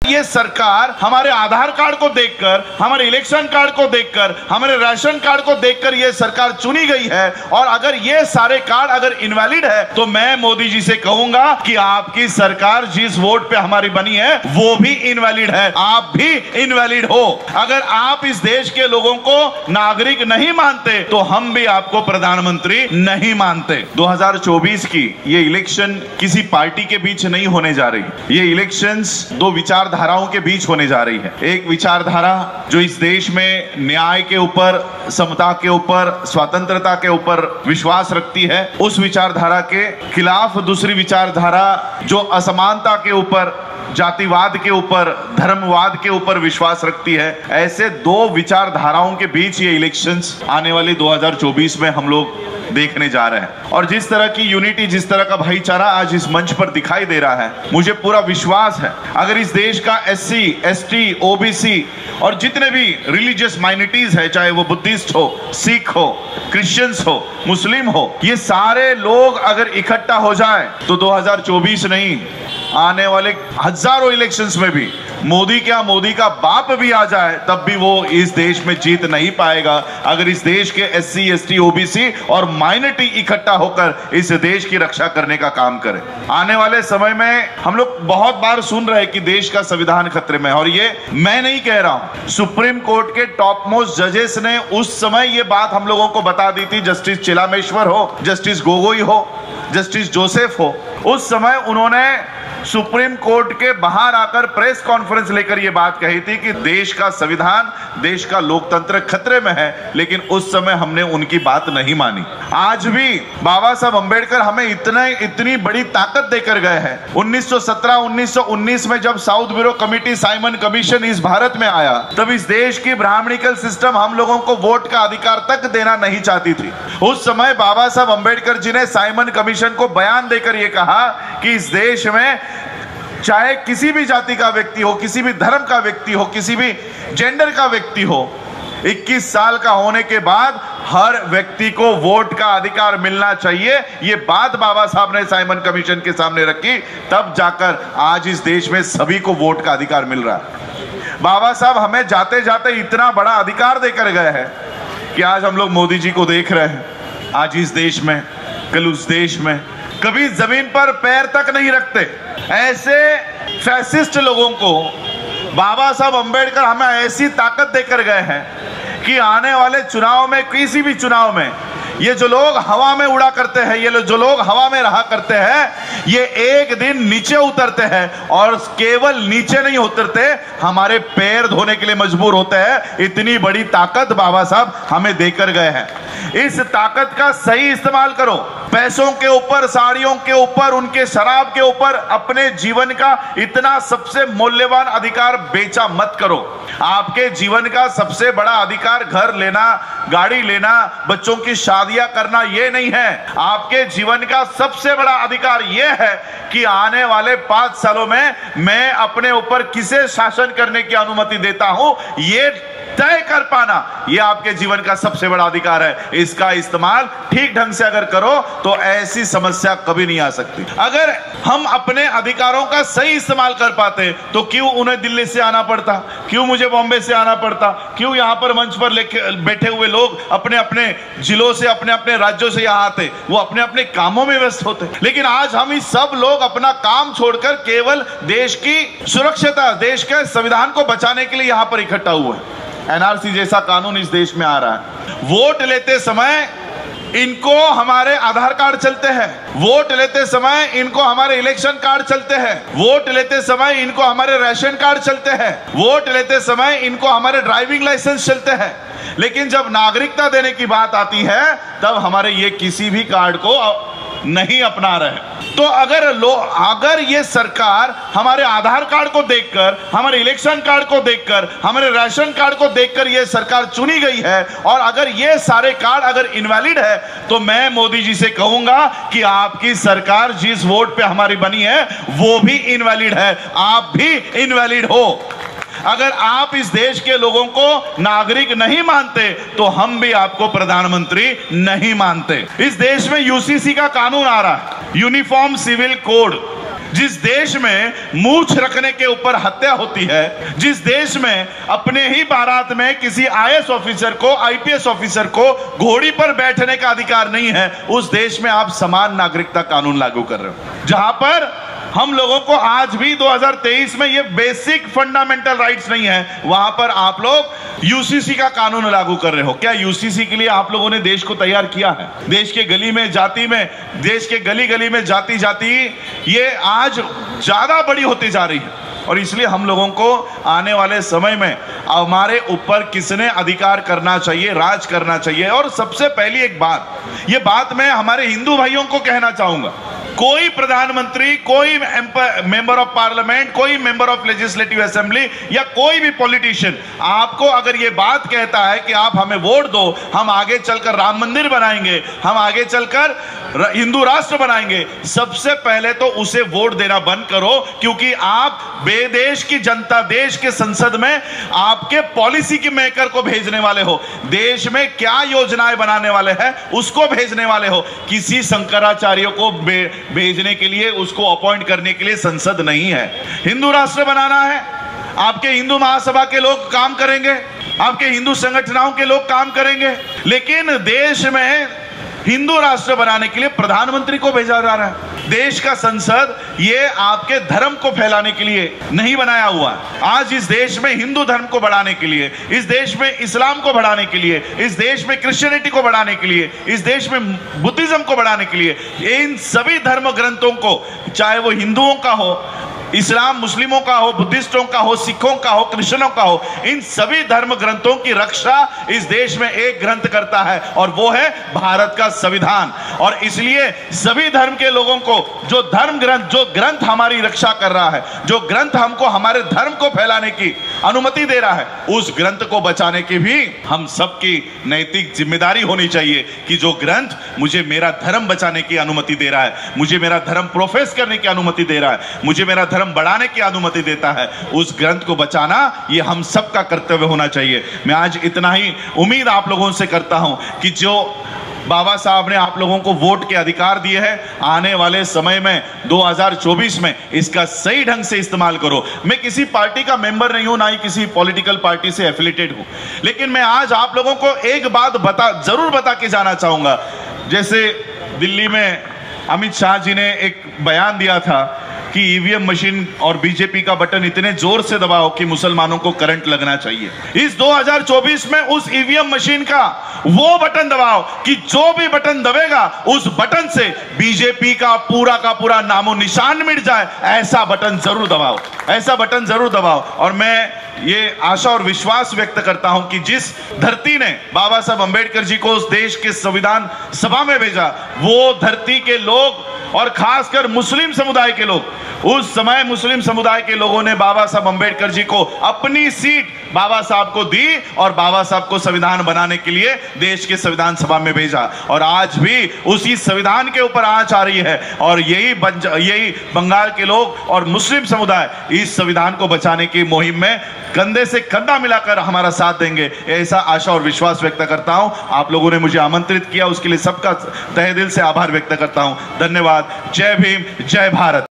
ये सरकार हमारे आधार कार्ड को देखकर, हमारे इलेक्शन कार्ड को देखकर, हमारे राशन कार्ड को देखकर ये सरकार चुनी गई है। और अगर ये सारे कार्ड अगर इनवैलिड है तो मैं मोदी जी से कहूंगा कि आपकी सरकार जिस वोट पे हमारी बनी है वो भी इनवैलिड है, आप भी इनवैलिड हो। अगर आप इस देश के लोगों को नागरिक नहीं मानते तो हम भी आपको प्रधानमंत्री नहीं मानते। 2024 की ये इलेक्शन किसी पार्टी के बीच नहीं होने जा रही। ये इलेक्शंस दो विचारधाराओं के बीच होने जा रही है। एक विचारधारा जो इस देश में न्याय के ऊपर, समता के ऊपर, स्वतंत्रता के ऊपर विश्वास रखती है, उस विचारधारा के खिलाफ दूसरी विचारधारा जो असमानता के ऊपर, जातिवाद के ऊपर, धर्मवाद के ऊपर विश्वास रखती है। ऐसे दो विचारधाराओं के बीच ये इलेक्शंस आने वाले 2024 में हम लोग देखने जा रहे हैं। और जिस तरह की यूनिटी, जिस तरह का भाईचारा आज इस मंच पर दिखाई दे रहा है, मुझे पूरा विश्वास है अगर इस देश का SC, ST, OBC और जितने भी रिलीजियस माइनॉरिटीज है, चाहे वो बुद्धिस्ट हो, सिख हो, क्रिश्चियंस हो, मुस्लिम हो, ये सारे लोग अगर इकट्ठा हो जाए तो 2024 नहीं, आने वाले हजारों इलेक्शंस में भी मोदी क्या, मोदी का बाप भी आ जाए तब भी वो इस देश में जीत नहीं पाएगा अगर इस देश के SC, ST, OBC और माइनॉरिटी इकट्ठा होकर इस देश की रक्षा करने का काम करें। आने वाले समय में हम लोग बहुत बार सुन रहे हैं कि देश का संविधान खतरे में है, और ये मैं नहीं कह रहा हूं, सुप्रीम कोर्ट के टॉप मोस्ट जजेस ने उस समय ये बात हम लोगों को बता दी थी। जस्टिस चिलामेश्वर हो, जस्टिस गोगोई हो, जस्टिस जोसेफ हो, उस समय उन्होंने सुप्रीम कोर्ट के बाहर आकर प्रेस कॉन्फ्रेंस लेकर यह बात कही थी कि देश का संविधान, देश का लोकतंत्र खतरे में है, लेकिन उस समय हमने उनकी बात नहीं मानी। आज भी बाबा साहब अंबेडकर हमें इतनी बड़ी ताकत देकर गए हैं। 1917, 1919 में जब south bureau committee, Simon commission इस भारत में आया, तब इस देश की ब्राह्मणिकल सिस्टम हम लोगों को वोट का अधिकार तक देना नहीं चाहती थी। उस समय बाबा साहब अंबेडकर जी ने साइमन कमीशन को बयान देकर यह कहा कि इस देश में चाहे किसी भी जाति का व्यक्ति हो, किसी भी धर्म का व्यक्ति हो, किसी भी जेंडर का व्यक्ति हो, 21 साल का होने के बाद हर व्यक्ति को वोट का अधिकार मिलना चाहिए। ये बात बाबा साहब ने साइमन कमीशन के सामने रखी, तब जाकर आज इस देश में सभी को वोट का अधिकार मिल रहा है। बाबा साहब हमें जाते जाते इतना बड़ा अधिकार देकर गए हैं कि आज हम लोग मोदी जी को देख रहे हैं, आज इस देश में, कल उस देश में, कभी जमीन पर पैर तक नहीं रखते। ऐसे फैसिस्ट लोगों को बाबा साहब अंबेडकर हमें ऐसी ताकत देकर गए हैं कि आने वाले चुनाव में, किसी भी चुनाव में, ये जो लोग हवा में उड़ा करते हैं, ये जो लोग हवा में रहा करते हैं, ये एक दिन नीचे उतरते हैं, और केवल नीचे नहीं उतरते, हमारे पैर धोने के लिए मजबूर होते हैं। इतनी बड़ी ताकत बाबा साहब हमें देकर गए हैं। इस ताकत का सही इस्तेमाल करो। पैसों के ऊपर, साड़ियों के ऊपर, उनके शराब के ऊपर अपने जीवन का इतना सबसे मूल्यवान अधिकार बेचा मत करो। आपके जीवन का सबसे बड़ा अधिकार घर लेना, गाड़ी लेना, बच्चों की शादियां करना ये नहीं है। आपके जीवन का सबसे बड़ा अधिकार ये है कि आने वाले 5 सालों में मैं अपने ऊपर किसे शासन करने की अनुमति देता हूं, ये तय कर पाना, यह आपके जीवन का सबसे बड़ा अधिकार है। इसका इस्तेमाल ठीक ढंग से अगर करो तो ऐसी समस्या कभी नहीं आ सकती। अगर हम अपने अधिकारों का सही इस्तेमाल कर पाते तो क्यों उन्हें दिल्ली से आना पड़ता, क्यों मुझे बॉम्बे से आना पड़ता, क्यों यहां पर मंच पर बैठे हुए लोग अपने अपने जिलों से, अपने अपने राज्यों से यहां आते, वो अपने अपने कामों में व्यस्त होते। लेकिन आज हम इस सब लोग अपना काम छोड़कर केवल देश की सुरक्षता, देश के संविधान को बचाने के लिए यहां पर इकट्ठा हुए हैं। NRC जैसा कानून इस देश में आ रहा है। वोट लेते समय इनको हमारे आधार कार्ड चलते हैं, वोट लेते समय इनको हमारे इलेक्शन कार्ड चलते हैं, वोट लेते समय इनको हमारे राशन कार्ड चलते हैं, वोट लेते समय इनको हमारे ड्राइविंग लाइसेंस चलते हैं। लेकिन जब नागरिकता देने की बात आती है तब हमारे ये किसी भी कार्ड को नहीं अपना रहे। तो अगर ये सरकार हमारे आधार कार्ड को देखकर, हमारे इलेक्शन कार्ड को देखकर, हमारे राशन कार्ड को देखकर ये सरकार चुनी गई है, और अगर ये सारे कार्ड अगर इनवैलिड है तो मैं मोदी जी से कहूंगा कि आपकी सरकार जिस वोट पे हमारी बनी है वो भी इनवैलिड है, आप भी इनवैलिड हो। अगर आप इस देश के लोगों को नागरिक नहीं मानते तो हम भी आपको प्रधानमंत्री नहीं मानते। इस देश में UCC का कानून आ रहा है, यूनिफॉर्म सिविल कोड। जिस देश में मूछ रखने के ऊपर हत्या होती है, जिस देश में अपने ही बारात में किसी आईएएस ऑफिसर को, आईपीएस ऑफिसर को घोड़ी पर बैठने का अधिकार नहीं है, उस देश में आप समान नागरिकता कानून लागू कर रहे हो, जहां पर हम लोगों को आज भी 2023 में ये बेसिक फंडामेंटल राइट्स नहीं है, वहां पर आप लोग यूसीसी का कानून लागू कर रहे हो। क्या यूसीसी के लिए आप लोगों ने देश को तैयार किया है? देश के गली में जाति में, देश के गली गली में जाति जाति ये आज ज्यादा बड़ी होती जा रही है, और इसलिए हम लोगों को आने वाले समय में हमारे ऊपर किसने अधिकार करना चाहिए, राज करना चाहिए। और सबसे पहली एक बात, ये बात मैं हमारे हिंदू भाइयों को कहना चाहूंगा, कोई प्रधानमंत्री, कोई मेंबर ऑफ पार्लियामेंट, कोई मेंबर ऑफ लेजिस्लेटिव असेंबली या कोई भी पॉलिटिशियन आपको अगर ये बात कहता है कि आप हमें वोट दो, हम आगे चलकर राम मंदिर बनाएंगे, हम आगे चलकर हिंदू राष्ट्र बनाएंगे, सबसे पहले तो उसे वोट देना बंद करो, क्योंकि आप देश की जनता, देश के संसद में आपके पॉलिसी के मेकर को भेजने वाले हो, देश में क्या योजनाएं बनाने वाले हैं उसको भेजने वाले हो। किसी शंकराचार्य को भेजने के लिए, उसको अपॉइंट करने के लिए संसद नहीं है। हिंदू राष्ट्र बनाना है, आपके हिंदू महासभा के लोग काम करेंगे, आपके हिंदू संगठनों के लोग काम करेंगे, लेकिन देश में हिंदू राष्ट्र बनाने के लिए प्रधानमंत्री को भेजा जा रहा है। देश का संसद ये आपके धर्म को फैलाने के लिए नहीं बनाया हुआ है। आज इस देश में हिंदू धर्म को बढ़ाने के लिए, इस देश में इस्लाम को बढ़ाने के लिए, इस देश में क्रिश्चियनिटी को बढ़ाने के लिए, इस देश में बुद्धिज्म को बढ़ाने के लिए, इन सभी धर्म ग्रंथों को, चाहे वो हिंदुओं का हो, इस्लाम मुस्लिमों का हो, बुद्धिस्टों का हो, सिखों का हो, क्रिश्चियनों का हो, इन सभी धर्म ग्रंथों की रक्षा इस देश में एक ग्रंथ करता है, और वो है भारत का संविधान। और इसलिए सभी धर्म के लोगों को जो धर्म ग्रंथ, जो ग्रंथ हमारी रक्षा कर रहा है, जो ग्रंथ हमको हमारे धर्म को फैलाने की अनुमति दे रहा है, उस ग्रंथ को बचाने की भी हम सबकी नैतिक जिम्मेदारी होनी चाहिए कि जो ग्रंथ मुझे मेरा धर्म बचाने की अनुमति दे रहा है, मुझे मेरा धर्म प्रोफेस करने की अनुमति दे रहा है, मुझे मेरा धर्म बढ़ाने की अनुमति देता है, उस ग्रंथ को बचाना ये हम सबका कर्तव्य होना चाहिए। मैं आज इतना ही उम्मीद आप लोगों से करता हूं कि जो बाबा साहब ने आप लोगों को वोट के अधिकार दिए हैं, आने वाले समय में 2024 में इसका सही ढंग से इस्तेमाल करो। मैं किसी पार्टी का मेंबर नहीं हूं, ना ही किसी पॉलिटिकल पार्टी से एफिलिएटेड हूं, लेकिन मैं आज आप लोगों को एक बात जरूर बता के जाना चाहूंगा। जैसे दिल्ली में अमित शाह जी ने एक बयान दिया था कि ईवीएम मशीन और बीजेपी का बटन इतने जोर से दबाओ कि मुसलमानों को करंट लगना चाहिए। इस 2024 में उस ईवीएम मशीन का वो बटन दबाओ कि जो भी बटन दबेगा उस बटन से बीजेपी का पूरा नामो निशान मिट जाए, ऐसा बटन जरूर दबाओ, ऐसा बटन जरूर दबाओ। और मैं ये आशा और विश्वास व्यक्त करता हूं कि जिस धरती ने बाबा साहब अंबेडकर जी को उस देश के संविधान सभा में भेजा, वो धरती के लोग और खासकर मुस्लिम समुदाय के लोग, उस समय मुस्लिम समुदाय के लोगों ने बाबा साहब अंबेडकर जी को अपनी सीट बाबा साहब को दी और बाबा साहब को संविधान बनाने के लिए देश के संविधान सभा में भेजा। और आज भी उसी संविधान के ऊपर आंच आ रही है, और यही बंगाल के लोग और मुस्लिम समुदाय इस संविधान को बचाने की मुहिम में कंधे से कंधा मिलाकर हमारा साथ देंगे, ऐसा आशा और विश्वास व्यक्त करता हूं। आप लोगों ने मुझे आमंत्रित किया, उसके लिए सबका तहे दिल से आभार व्यक्त करता हूं। धन्यवाद। जय भीम, जय भारत।